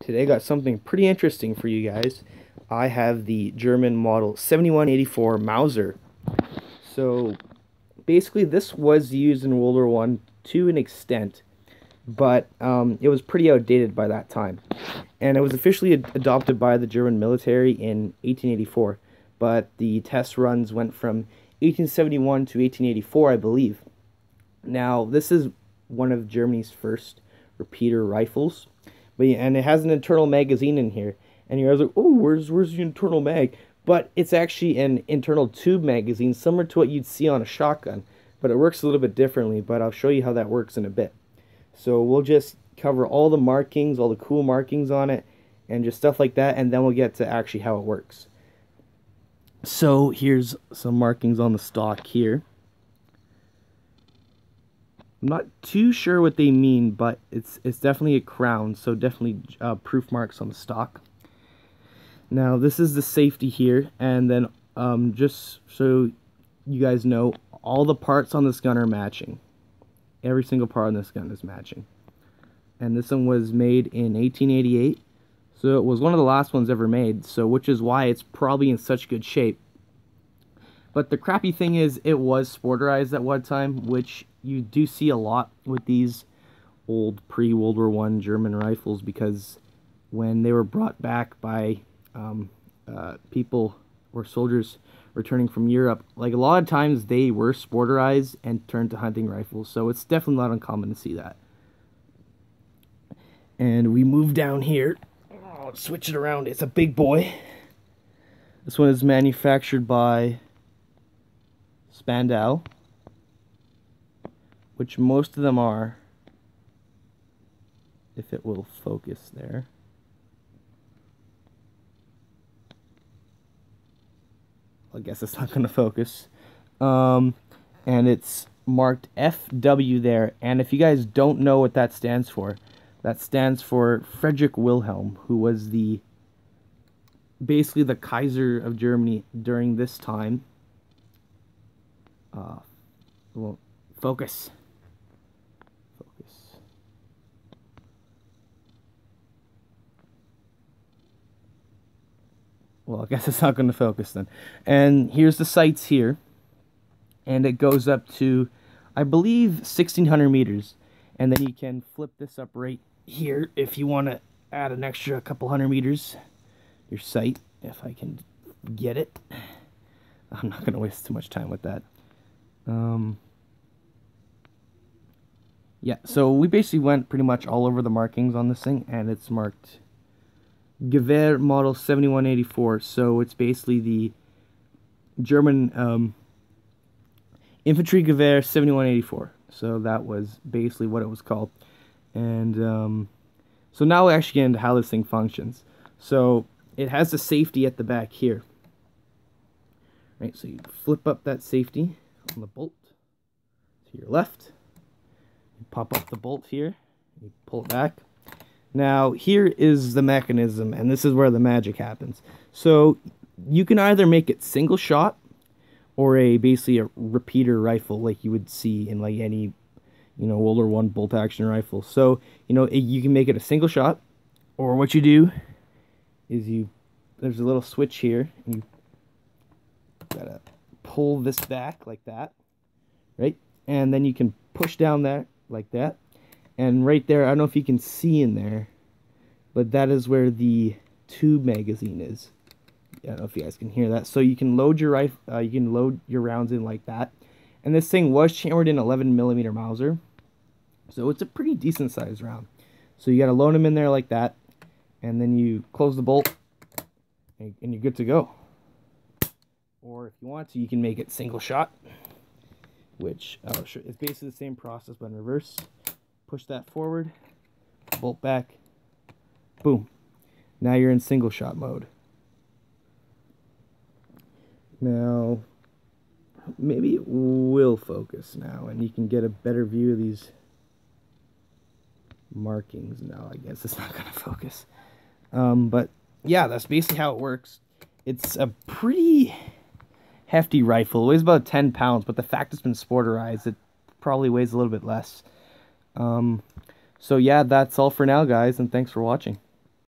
Today I got something pretty interesting for you guys. I have the German model 7184 Mauser. So basically this was used in World War I to an extent, but it was pretty outdated by that time. And it was officially adopted by the German military in 1884, but the test runs went from 1871 to 1884, I believe. Now, this is one of Germany's first repeater rifles, and it has an internal magazine in here. And you're like, oh, where's the internal mag? But it's actually an internal tube magazine, similar to what you'd see on a shotgun, but it works a little bit differently. But I'll show you how that works in a bit. So we'll just cover all the markings, all the cool markings on it, and just stuff like that, and then we'll get to actually how it works. So here's some markings on the stock here. I'm not too sure what they mean, but it's definitely a crown, so definitely proof marks on the stock. Now this is the safety here, and then just so you guys know, all the parts on this gun are matching. Every single part on this gun is matching. And this one was made in 1888, so it was one of the last ones ever made, so which is why it's probably in such good shape. But the crappy thing is, it was sporterized at one time, which you do see a lot with these old pre-World War I German rifles, because when they were brought back by people or soldiers returning from Europe, like a lot of times they were sporterized and turned to hunting rifles, so it's definitely not uncommon to see that. And we move down here. Oh, switch it around. It's a big boy. This one is manufactured by Spandau, which most of them are, if it will focus there. I guess it's not going to focus. And it's marked FW there, and if you guys don't know what that stands for Frederick Wilhelm, who was basically the Kaiser of Germany during this time. Well, focus. Well, I guess it's not going to focus then. And here's the sights here. And it goes up to, I believe, 1,600 meters. And then you can flip this up right here if you want to add an extra couple hundred meters. Your sight, if I can get it. I'm not going to waste too much time with that. Yeah, so we basically went pretty much all over the markings on this thing, and it's marked Gewehr model 7184, so it's basically the German infantry Gewehr 7184. So that was basically what it was called. And so now we actually get into how this thing functions. So it has the safety at the back here. Right, so you flip up that safety on the bolt to your left. You pop up the bolt here, you pull it back. Now, here is the mechanism, and this is where the magic happens. So, you can either make it single shot, or basically a repeater rifle, like you would see in like any, World War I bolt action rifle. So, you can make it a single shot, or what you do is there's a little switch here, and you gotta pull this back like that, right? And then you can push down that like that. And right there, I don't know if you can see in there, but that is where the tube magazine is. I don't know if you guys can hear that. So you can load your rounds in like that. And this thing was chambered in 11mm Mauser, so it's a pretty decent sized round. So you got to load them in there like that, and then you close the bolt, and you're good to go. Or if you want to, you can make it single shot, which it's basically the same process but in reverse. Push that forward, bolt back, boom. Now you're in single shot mode. Now, maybe it will focus now, and you can get a better view of these markings. Now, I guess it's not going to focus. But, yeah, that's basically how it works. It's a pretty hefty rifle. It weighs about 10 pounds, but the fact it's been sporterized, it probably weighs a little bit less. So yeah, that's all for now, guys, and thanks for watching.